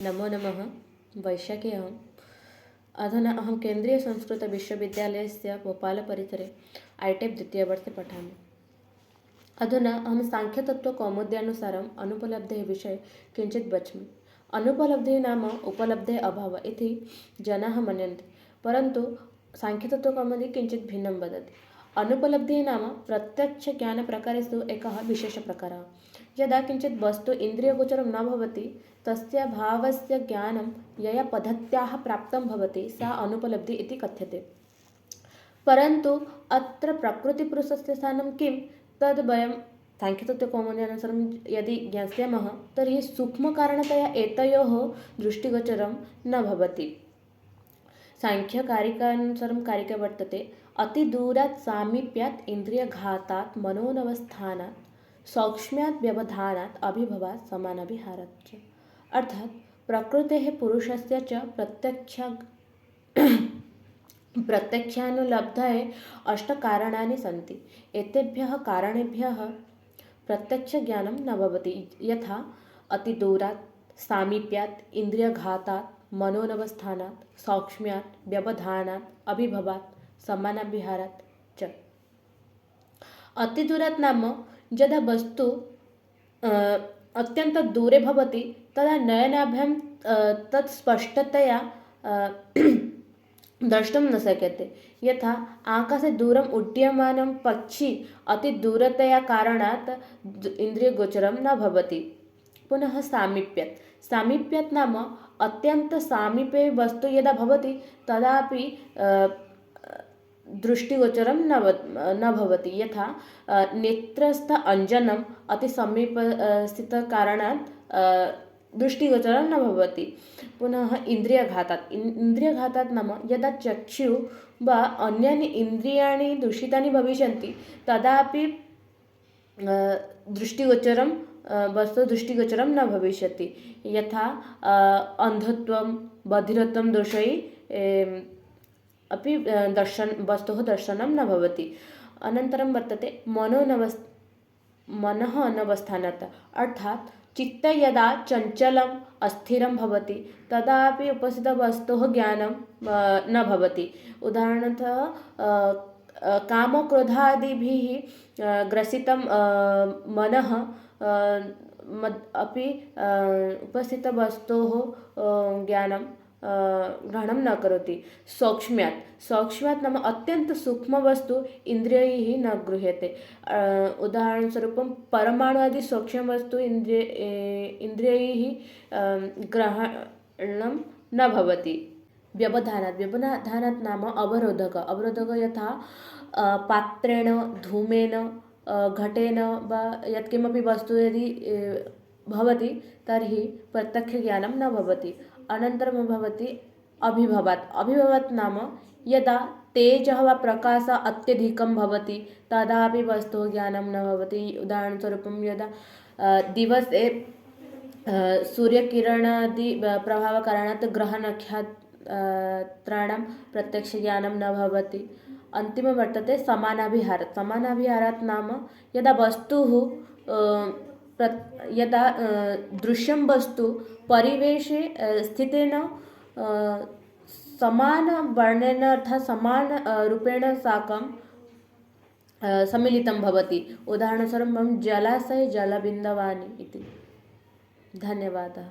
नमो नमः। वैशाखी अहम्। अधुना अहं केन्द्रीयसंस्कृतविश्वविद्यालयस्य भोपालपरिसरे ITEP द्वितीयवर्षे पठामि। अधुना अहं साङ्ख्यतत्त्वकौमुद्यानुसारम् अनुपलब्धेः विषये किञ्चित् वच्मि। अनुपलब्धिः नाम उपलब्धेः अभावः इति जनाः मन्यन्ते, परन्तु साङ्ख्यतत्त्वकौमुदी किञ्चित् भिन्नं वदति। अनुपलब्धिः नाम प्रत्यक्षज्ञानप्रकारेषु एकः विशेषप्रकारः। यदा किञ्चित् वस्तु इन्द्रियगोचरं न भवति, तस्य भावस्य ज्ञानं यया पद्धत्याः प्राप्तं भवति सा अनुपलब्धिः इति कथ्यते। परन्तु अत्र प्रकृतिपुरुषस्य स्थानं किं तद् वयं साङ्ख्यतत्त्वकौमुद्यानुसारं यदि ज्ञास्यामः तर्हि सूक्ष्मकारणतया एतयोः दृष्टिगोचरं न भवति। साङ्ख्यकारिकानुसारं कारिका वर्तते, अतिदूरात् सामीप्यात् इन्द्रियघातात् मनोनवस्थानात् सौक्ष्म्यात् व्यवधानात् अभिभवात् समानाभिहारात् च। अर्थात् प्रकृतेः पुरुषस्य च प्रत्यक्षानुलब्धये अष्टकारणानि सन्ति। एतेभ्यः कारणेभ्यः प्रत्यक्षज्ञानं न भवति, यथा अतिदूरात्, सामीप्यात्, इन्द्रियघातात्, मनोनवस्थानात्, सौक्ष्म्यात्, व्यवधानात्, अभिभवात्, समानाभिहारात् च। अतिदूरात् नाम यदा वस्तु अत्यन्तदूरे भवति तदा नयनाभ्यां तत् स्पष्टतया द्रष्टुं न शक्यते। यथा आकाशे दूरम् उड्डयमानं पक्षी अतिदूरतया कारणात् इन्द्रियगोचरं न भवति। पुनः सामीप्यात् नाम अत्यन्तसमीपे वस्तु यदा भवति तदापि दृष्टिगोचरं न भवति। यथा नेत्रस्थ अञ्जनम् अतिसमीपस्थितकारणात् दृष्टिगोचरं न भवति। पुनः इन्द्रियघातात् नाम यदा चक्षुः वा अन्यानि इन्द्रियाणि दूषितानि भविष्यन्ति तदापि दृष्टिगोचरं न भविष्यति। यथा अन्धत्वं, बधिरत्वं दोषैः अपि वस्तोः दर्शनं न भवति। अनन्तरं वर्तते मनः अनवस्थानात्, अर्थात् चित्ते यदा चञ्चलम् अस्थिरं भवति तदापि उपस्थितवस्तोः ज्ञानं न भवति। उदाहरणतः कामक्रोधादिभिः ग्रसितं मनः अपि उपस्थितवस्तोः ज्ञानं ग्रहणं न करोति। सौक्ष्म्यात् नाम अत्यन्तसूक्ष्मवस्तु इन्द्रियैः न गृह्यते। उदाहरणस्वरूपं परमाणु सूक्ष्मवस्तु इन्द्रियैः ग्रहणं न भवति। व्यवधानात् नाम अवरोधः यथा पात्रेण, धूमेन, घटेन वा यत्किमपि वस्तु यदि भवति तर्हि प्रत्यक्षज्ञानं न भवति। अनन्तरं भवति अभिभवात् नाम यदा तेजः वा प्रकाशः अत्यधिकं भवति तदापि वस्तोः ज्ञानं न भवति। उदाहरणस्वरूपं यदा दिवसे सूर्यकिरणादि प्रभावकारणात् ग्रहनक्षत्राणां प्रत्यक्षज्ञानं न भवति। अन्तिमं वर्तते समानाभिहारात् नाम यदा वस्तुः यदा दृश्यं वस्तु परिवेशे स्थितेन समानवर्णेन अर्थात् समानरूपेण साकं सम्मिलितं भवति। उदाहरणस्वरूपं जलाशये जलबिन्दवानि इति। धन्यवादः।